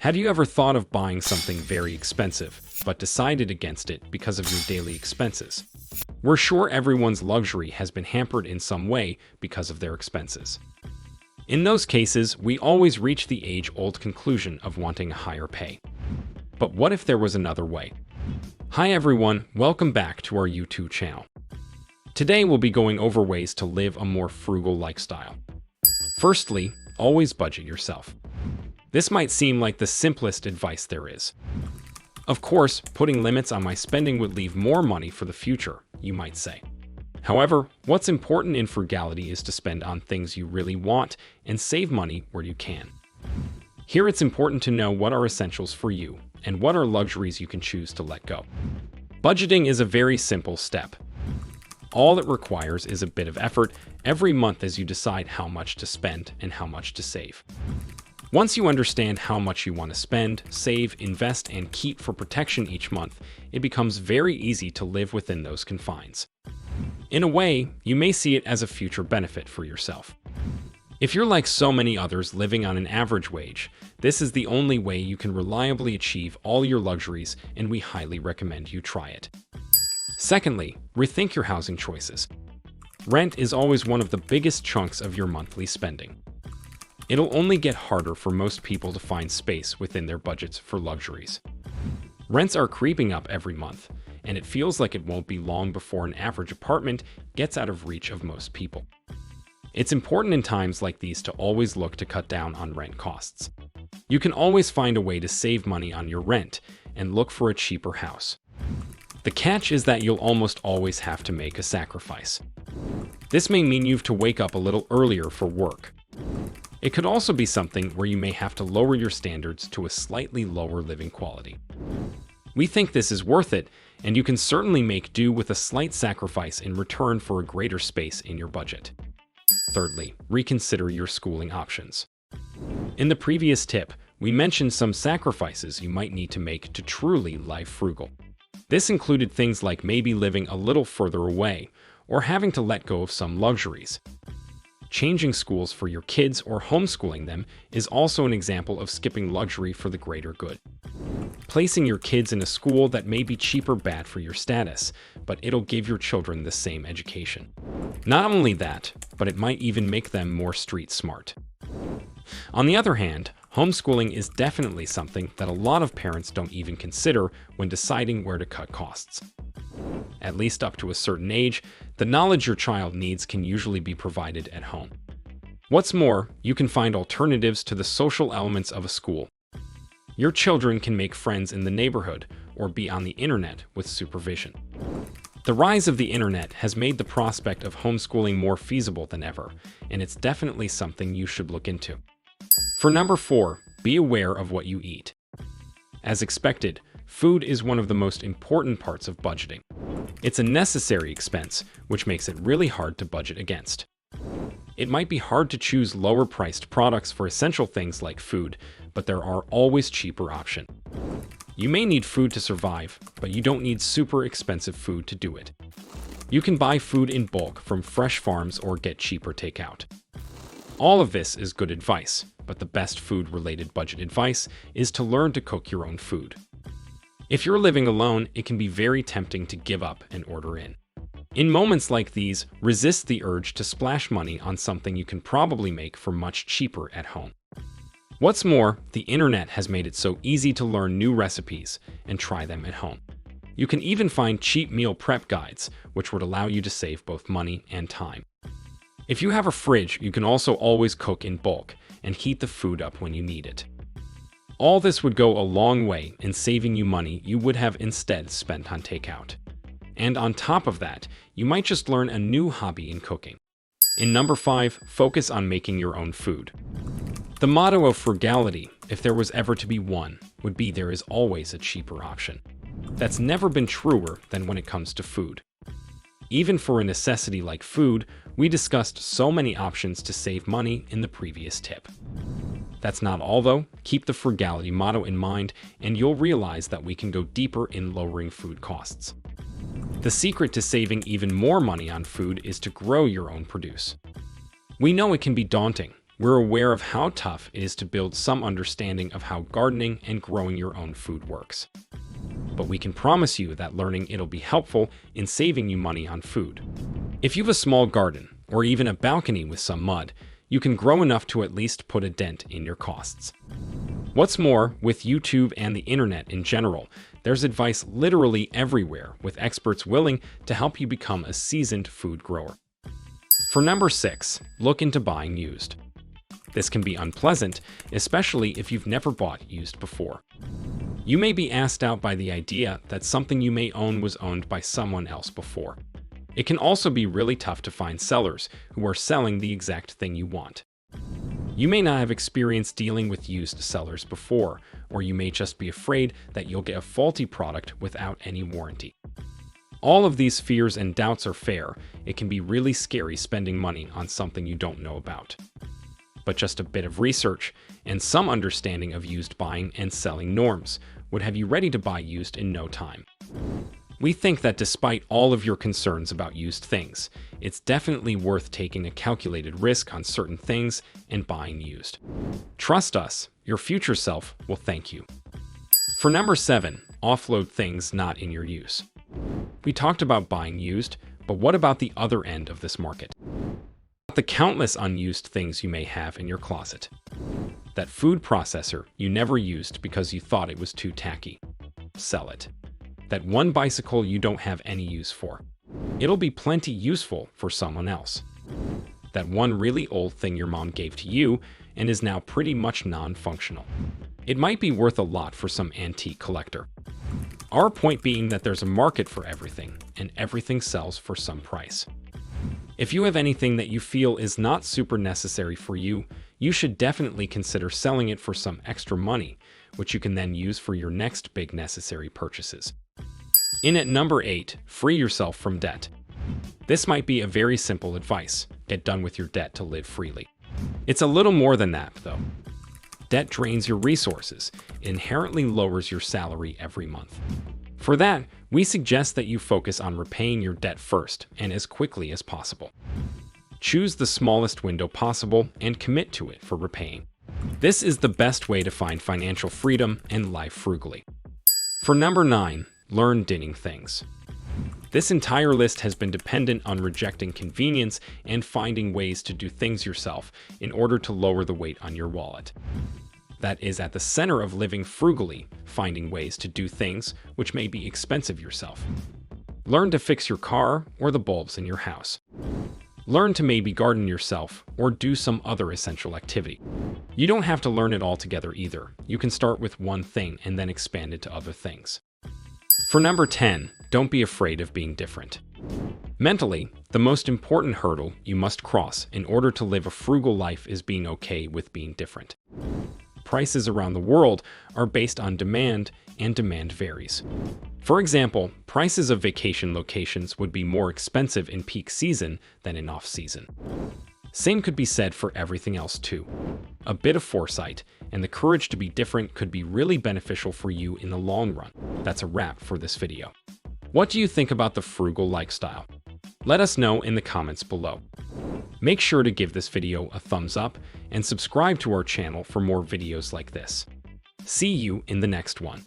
Have you ever thought of buying something very expensive, but decided against it because of your daily expenses? We're sure everyone's luxury has been hampered in some way because of their expenses. In those cases, we always reach the age-old conclusion of wanting a higher pay. But what if there was another way? Hi everyone, welcome back to our YouTube channel. Today we'll be going over ways to live a more frugal lifestyle. Firstly, always budget yourself. This might seem like the simplest advice there is. Of course, putting limits on my spending would leave more money for the future, you might say. However, what's important in frugality is to spend on things you really want and save money where you can. Here it's important to know what are essentials for you and what are luxuries you can choose to let go. Budgeting is a very simple step. All it requires is a bit of effort every month as you decide how much to spend and how much to save. Once you understand how much you want to spend, save, invest, and keep for protection each month, it becomes very easy to live within those confines. In a way, you may see it as a future benefit for yourself. If you're like so many others living on an average wage, this is the only way you can reliably achieve all your luxuries, and we highly recommend you try it. Secondly, rethink your housing choices. Rent is always one of the biggest chunks of your monthly spending. It'll only get harder for most people to find space within their budgets for luxuries. Rents are creeping up every month, and it feels like it won't be long before an average apartment gets out of reach of most people. It's important in times like these to always look to cut down on rent costs. You can always find a way to save money on your rent and look for a cheaper house. The catch is that you'll almost always have to make a sacrifice. This may mean you have to wake up a little earlier for work. It could also be something where you may have to lower your standards to a slightly lower living quality. We think this is worth it, and you can certainly make do with a slight sacrifice in return for a greater space in your budget. Thirdly, reconsider your schooling options. In the previous tip, we mentioned some sacrifices you might need to make to truly live frugal. This included things like maybe living a little further away, or having to let go of some luxuries. Changing schools for your kids or homeschooling them is also an example of skipping luxury for the greater good. Placing your kids in a school that may be cheap or bad for your status, but it'll give your children the same education. Not only that, but it might even make them more street smart. On the other hand, homeschooling is definitely something that a lot of parents don't even consider when deciding where to cut costs. At least up to a certain age, the knowledge your child needs can usually be provided at home. What's more, you can find alternatives to the social elements of a school. Your children can make friends in the neighborhood or be on the internet with supervision. The rise of the internet has made the prospect of homeschooling more feasible than ever, and it's definitely something you should look into. For number 4, be aware of what you eat. As expected, food is one of the most important parts of budgeting. It's a necessary expense, which makes it really hard to budget against. It might be hard to choose lower-priced products for essential things like food, but there are always cheaper options. You may need food to survive, but you don't need super expensive food to do it. You can buy food in bulk from fresh farms or get cheaper takeout. All of this is good advice, but the best food-related budget advice is to learn to cook your own food. If you're living alone, it can be very tempting to give up and order in. In moments like these, resist the urge to splash money on something you can probably make for much cheaper at home. What's more, the internet has made it so easy to learn new recipes and try them at home. You can even find cheap meal prep guides, which would allow you to save both money and time. If you have a fridge, you can also always cook in bulk and heat the food up when you need it. All this would go a long way in saving you money you would have instead spent on takeout. And on top of that, you might just learn a new hobby in cooking. In number 5, focus on making your own food. The motto of frugality, if there was ever to be one, would be there is always a cheaper option. That's never been truer than when it comes to food. Even for a necessity like food, we discussed so many options to save money in the previous tip. That's not all though. Keep the frugality motto in mind and you'll realize that we can go deeper in lowering food costs. The secret to saving even more money on food is to grow your own produce. We know it can be daunting, We're aware of how tough it is to build some understanding of how gardening and growing your own food works. But we can promise you that learning it'll be helpful in saving you money on food. If you have a small garden, or even a balcony with some mud, you can grow enough to at least put a dent in your costs. What's more, with YouTube and the internet in general, there's advice literally everywhere with experts willing to help you become a seasoned food grower. For number 6, look into buying used. This can be unpleasant, especially if you've never bought used before. You may be asked out by the idea that something you may own was owned by someone else before. It can also be really tough to find sellers who are selling the exact thing you want. You may not have experience dealing with used sellers before, or you may just be afraid that you'll get a faulty product without any warranty. All of these fears and doubts are fair. It can be really scary spending money on something you don't know about. But just a bit of research and some understanding of used buying and selling norms would have you ready to buy used in no time. We think that despite all of your concerns about used things, it's definitely worth taking a calculated risk on certain things and buying used. Trust us, your future self will thank you. For number 7, offload things not in your use. We talked about buying used, but what about the other end of this market? The countless unused things you may have in your closet. That food processor you never used because you thought it was too tacky. Sell it. That one bicycle you don't have any use for. It'll be plenty useful for someone else. That one really old thing your mom gave to you and is now pretty much non-functional. It might be worth a lot for some antique collector. Our point being that there's a market for everything, and everything sells for some price. If you have anything that you feel is not super necessary for you, you should definitely consider selling it for some extra money, which you can then use for your next big necessary purchases. In at number 8, free yourself from debt. This might be a very simple advice. Get done with your debt to live freely. It's a little more than that, though. Debt drains your resources. It inherently lowers your salary every month. For that, we suggest that you focus on repaying your debt first and as quickly as possible. Choose the smallest window possible and commit to it for repaying. This is the best way to find financial freedom and live frugally. For number 9, learn dinning things. This entire list has been dependent on rejecting convenience and finding ways to do things yourself in order to lower the weight on your wallet. That is at the center of living frugally, finding ways to do things which may be expensive yourself. Learn to fix your car or the bulbs in your house. Learn to maybe garden yourself or do some other essential activity. You don't have to learn it all together either. You can start with one thing and then expand it to other things. For number 10, don't be afraid of being different. Mentally, the most important hurdle you must cross in order to live a frugal life is being okay with being different. Prices around the world are based on demand, and demand varies. For example, prices of vacation locations would be more expensive in peak season than in off-season. Same could be said for everything else too. A bit of foresight and the courage to be different could be really beneficial for you in the long run. That's a wrap for this video. What do you think about the frugal lifestyle? Let us know in the comments below. Make sure to give this video a thumbs up and subscribe to our channel for more videos like this. See you in the next one.